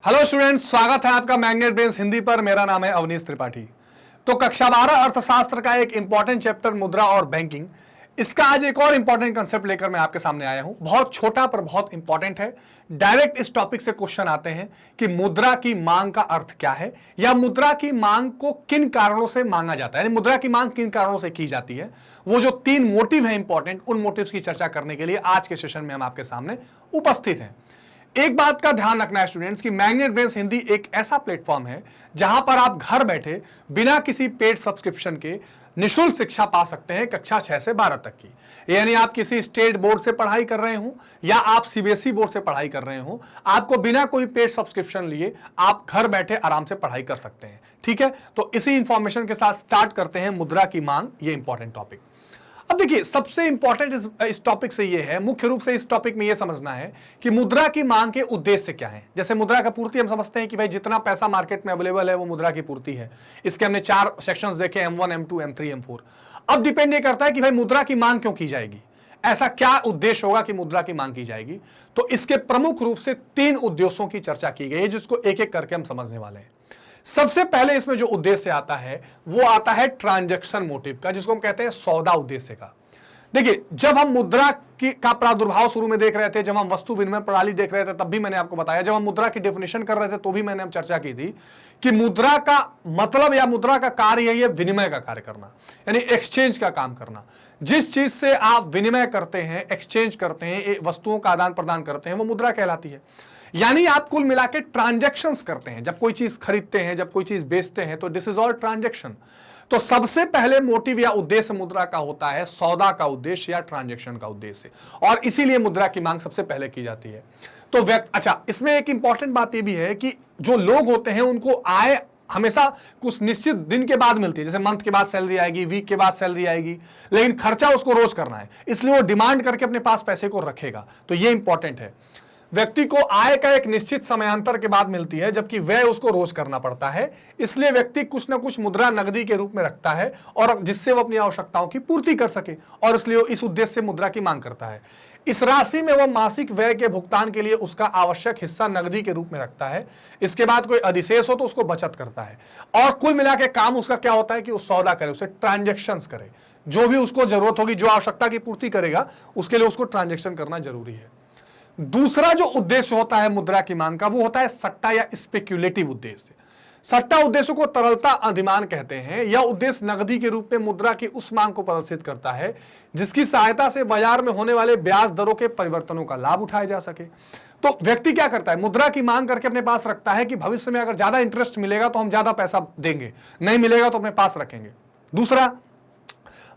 Hello students, स्वागत है आपका मैग्नेट ब्रेन्स हिंदी पर। मेरा नाम है अवनीश त्रिपाठी। तो कक्षा 12 अर्थशास्त्र का एक इंपॉर्टेंट चैप्टर मुद्रा और बैंकिंग, इसका आज एक और इंपॉर्टेंट कंसेप्ट लेकर मैं आपके सामने आया हूं। बहुत छोटा पर बहुत इंपॉर्टेंट है। डायरेक्ट इस टॉपिक से क्वेश्चन आते हैं कि मुद्रा की मांग का अर्थ क्या है, या मुद्रा की मांग को किन कारणों से मांगा जाता है, यानी मुद्रा की मांग किन कारणों से की जाती है। वो जो 3 मोटिव है इंपॉर्टेंट, उन मोटिव्स की चर्चा करने के लिए आज के सेशन में हम आपके सामने उपस्थित हैं। एक बात का ध्यान रखना है स्टूडेंट्स कि मैग्नेट ब्रेन्स हिंदी एक ऐसा प्लेटफॉर्म है जहां पर आप घर बैठे बिना किसी पेड सब्सक्रिप्शन के निःशुल्क शिक्षा पा सकते हैं कक्षा 6 से 12 तक की। यानी आप किसी स्टेट बोर्ड से पढ़ाई कर रहे हो या आप सीबीएसई बोर्ड से पढ़ाई कर रहे हो, आपको बिना कोई पेड सब्सक्रिप्शन लिए आप घर बैठे आराम से पढ़ाई कर सकते हैं। ठीक है, तो इसी इंफॉर्मेशन के साथ स्टार्ट करते हैं मुद्रा की मांग, ये इंपॉर्टेंट टॉपिक। अब देखिए, सबसे इंपॉर्टेंट इस टॉपिक से ये है, मुख्य रूप से इस टॉपिक में ये समझना है कि मुद्रा की मांग के उद्देश्य क्या है। जैसे मुद्रा का पूर्ति हम समझते हैं कि भाई जितना पैसा मार्केट में अवेलेबल है वो मुद्रा की पूर्ति है। इसके हमने 4 सेक्शंस देखे, M1, M2, M3, M4। अब डिपेंड ये करता है कि भाई मुद्रा की मांग क्यों की जाएगी, ऐसा क्या उद्देश्य होगा कि मुद्रा की मांग की जाएगी। तो इसके प्रमुख रूप से 3 उद्देश्यों की चर्चा की गई है, जिसको एक एक करके हम समझने वाले हैं। सबसे पहले इसमें जो उद्देश्य आता है वो आता है ट्रांजैक्शन मोटिव का, जिसको हम कहते हैं सौदा उद्देश्य का। देखिए, जब हम मुद्रा का प्रादुर्भाव शुरू में देख रहे थे, जब हम वस्तु विनिमय प्रणाली देख रहे थे, तब भी मैंने आपको बताया, जब हम मुद्रा की डेफिनेशन कर रहे थे तो भी मैंने चर्चा की थी कि मुद्रा का मतलब या मुद्रा का कार्य यही है विनिमय का कार्य करना, यानी एक्सचेंज का काम करना। जिस चीज से आप विनिमय करते हैं, एक्सचेंज करते हैं, वस्तुओं का आदान प्रदान करते हैं, वो मुद्रा कहलाती है। यानी आप कुल मिला के ट्रांजेक्शंस करते हैं। जब कोई चीज खरीदते हैं, जब कोई चीज बेचते हैं, तो दिस इज ऑल ट्रांजेक्शन। तो सबसे पहले मोटिव या उद्देश्य मुद्रा का होता है सौदा का उद्देश्य या ट्रांजैक्शन का उद्देश्य, और इसीलिए मुद्रा की मांग सबसे पहले की जाती है। तो अच्छा, इसमें एक इंपॉर्टेंट बात यह भी है कि जो लोग होते हैं उनको आय हमेशा कुछ निश्चित दिन के बाद मिलती है, जैसे मंथ के बाद सैलरी आएगी, वीक के बाद सैलरी आएगी, लेकिन खर्चा उसको रोज करना है, इसलिए वो डिमांड करके अपने पास पैसे को रखेगा। तो ये इंपॉर्टेंट है। व्यक्ति को आय का एक निश्चित समयांतर के बाद मिलती है, जबकि व्यय उसको रोज करना पड़ता है। इसलिए व्यक्ति कुछ ना कुछ मुद्रा नकदी के रूप में रखता है, और जिससे वो अपनी आवश्यकताओं की पूर्ति कर सके, और इसलिए इस उद्देश्य से मुद्रा की मांग करता है। इस राशि में वह मासिक व्यय के भुगतान के लिए उसका आवश्यक हिस्सा नकदी के रूप में रखता है। इसके बाद कोई अधिशेष हो तो उसको बचत करता है, और कुल मिला के काम उसका क्या होता है कि वो सौदा करे, उसे ट्रांजेक्शन्स करे। जो भी उसको जरूरत होगी, जो आवश्यकता की पूर्ति करेगा, उसके लिए उसको ट्रांजेक्शन करना जरूरी है। दूसरा जो उद्देश्य होता है मुद्रा की मांग का, वो होता है सट्टा या स्पेक्युलेटिव उद्देश्य। सट्टा उद्देश्य को तरलता अधिमान कहते हैं। यह उद्देश्य नकदी के रूप में मुद्रा की उस मांग को प्रदर्शित करता है जिसकी सहायता से बाजार में होने वाले ब्याज दरों के परिवर्तनों का लाभ उठाया जा सके। तो व्यक्ति क्या करता है, मुद्रा की मांग करके अपने पास रखता है कि भविष्य में अगर ज्यादा इंटरेस्ट मिलेगा तो हम ज्यादा पैसा देंगे, नहीं मिलेगा तो अपने पास रखेंगे। दूसरा,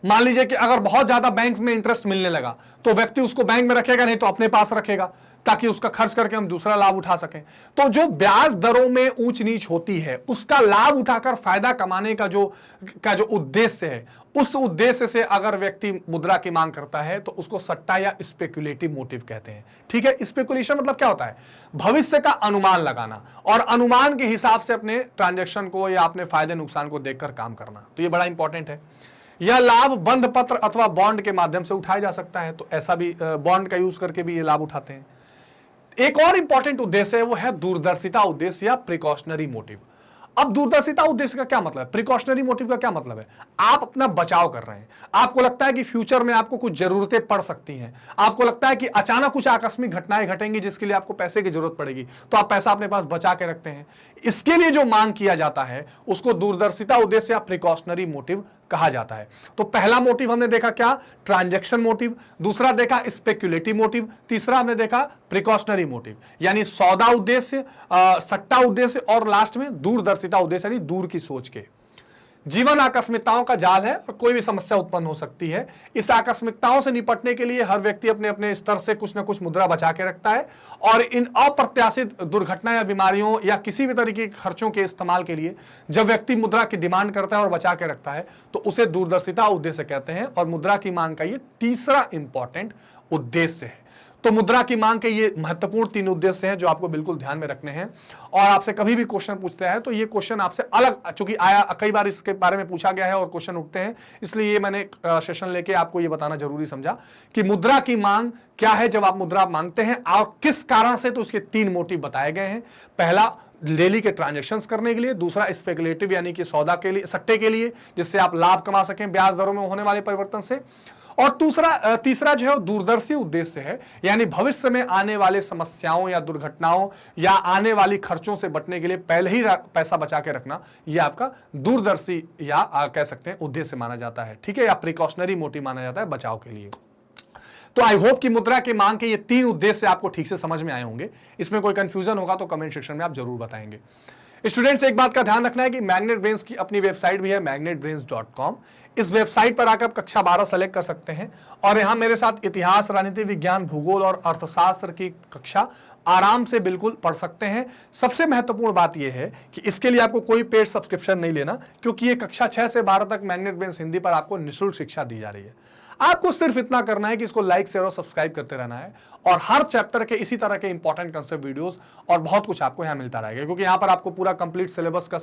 मान लीजिए कि अगर बहुत ज्यादा बैंक में इंटरेस्ट मिलने लगा तो व्यक्ति उसको बैंक में रखेगा, नहीं तो अपने पास रखेगा, ताकि उसका खर्च करके हम दूसरा लाभ उठा सकें। तो जो ब्याज दरों में ऊंच नीच होती है, उसका लाभ उठाकर फायदा कमाने का जो उद्देश्य है, उस उद्देश्य से अगर व्यक्ति मुद्रा की मांग करता है तो उसको सट्टा या स्पेक्युलेटिव मोटिव कहते हैं। ठीक है, स्पेकुलेशन मतलब क्या होता है, भविष्य का अनुमान लगाना, और अनुमान के हिसाब से अपने ट्रांजेक्शन को या अपने फायदे नुकसान को देखकर काम करना। तो ये बड़ा इंपॉर्टेंट है। यह लाभ बंध पत्र अथवा बॉन्ड के माध्यम से उठाया जा सकता है, तो ऐसा भी बॉन्ड का यूज करके भी ये लाभ उठाते हैं। एक और इंपॉर्टेंट उद्देश्य है, वो है दूरदर्शिता उद्देश्य या प्रिकॉशनरी मोटिव। अब दूरदर्शिता उद्देश्य का क्या मतलब है, प्रिकॉशनरी मोटिव का क्या मतलब है। आप अपना बचाव कर रहे हैं, आपको लगता है कि फ्यूचर में आपको कुछ जरूरतें पड़ सकती हैं, आपको लगता है कि अचानक कुछ आकस्मिक घटनाएं घटेंगी जिसके लिए आपको पैसे की जरूरत पड़ेगी, तो आप पैसा अपने पास बचा के रखते हैं। इसके लिए जो मांग किया जाता है उसको दूरदर्शिता उद्देश्य या प्रिकॉशनरी मोटिव कहा जाता है। तो पहला मोटिव हमने देखा क्या, ट्रांजैक्शन मोटिव। दूसरा देखा स्पेक्युलेटिव मोटिव। तीसरा हमने देखा प्रिकॉशनरी मोटिव, यानी सौदा उद्देश्य, सट्टा उद्देश्य, और लास्ट में दूरदर्शिता उद्देश्य, यानी दूर की सोच के। जीवन आकस्मिकताओं का जाल है और कोई भी समस्या उत्पन्न हो सकती है। इस आकस्मिकताओं से निपटने के लिए हर व्यक्ति अपने अपने स्तर से कुछ ना कुछ मुद्रा बचा के रखता है, और इन अप्रत्याशित दुर्घटना या बीमारियों या किसी भी तरीके के खर्चों के इस्तेमाल के लिए जब व्यक्ति मुद्रा की डिमांड करता है और बचा के रखता है तो उसे दूरदर्शिता उद्देश्य कहते हैं। और मुद्रा की मांग का ये तीसरा इंपॉर्टेंट उद्देश्य है। तो मुद्रा की मांग के ये महत्वपूर्ण 3 उद्देश्य हैं जो आपको बिल्कुल ध्यान में रखने हैं। और आपसे कभी भी क्वेश्चन पूछते हैं तो ये क्वेश्चन आपसे अलग, चूंकि आया कई बार इसके बारे में पूछा गया है और क्वेश्चन उठते हैं, इसलिए ये मैंने सेशन लेके आपको ये बताना जरूरी समझा कि मुद्रा की मांग क्या है जब आप मुद्रा मांगते हैं और किस कारण से। तो उसके 3 मोटिव बताए गए हैं। पहला, डेली के ट्रांजैक्शंस करने के लिए। दूसरा, स्पेकुलेटिव यानी कि सौदा के लिए, सट्टे के लिए, जिससे आप लाभ कमा सकें ब्याज दरों में होने वाले परिवर्तन से। और तीसरा जो है दूरदर्शी उद्देश्य है, यानी भविष्य में आने वाले समस्याओं या दुर्घटनाओं या आने वाली खर्चों से बचने के लिए पहले ही पैसा बचा के रखना, यह आपका दूरदर्शी या कह सकते हैं उद्देश्य माना जाता है, ठीक है, या प्रिकॉशनरी मोटिव माना जाता है बचाव के लिए। तो आई होप कि मुद्रा के मांग के ये 3 उद्देश्य आपको ठीक से समझ में आए होंगे। इसमें कोई कंफ्यूजन होगा तो कमेंट सेक्शन में आप जरूर बताएंगे। स्टूडेंट्स, एक बात का ध्यान रखना है कि मैग्नेट ब्रेन्स की अपनी वेबसाइट भी है magnetbrains.com। इस वेबसाइट पर आकर कक्षा 12 सेलेक्ट कर सकते हैं और यहां मेरे साथ इतिहास, राजनीति विज्ञान, भूगोल और अर्थशास्त्र की कक्षा आराम से बिल्कुल पढ़ सकते हैं। सबसे महत्वपूर्ण बात यह है कि इसके लिए आपको कोई पेड सब्सक्रिप्शन नहीं लेना, क्योंकि ये कक्षा 6 से 12 तक मैग्नेट ब्रेन्स हिंदी पर आपको निःशुल्क शिक्षा दी जा रही है। आपको सिर्फ इतना करना है कि इसको लाइक, शेयर और सब्सक्राइब करते रहना है और हर चैप्टर के इसी तरह के इंपॉर्टेंट कंसेप्ट वीडियोस और बहुत कुछ आपको यहाँ मिलता रहेगा, क्योंकि यहाँ पर आपको पूरा कंप्लीट सिलेबस का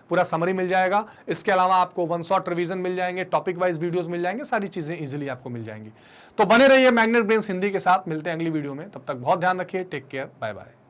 पूरा समरी मिल जाएगा। इसके अलावा आपको 1 शॉट रिवीजन मिल जाएंगे, टॉपिक वाइज वीडियोस मिल जाएंगे, सारी चीजें इजीली आपको मिल जाएंगी। तो बने रहिए मैग्नेट ब्रेन्स हिंदी के साथ। मिलते हैं अगली वीडियो में, तब तक बहुत ध्यान रखिए। Take care, bye bye.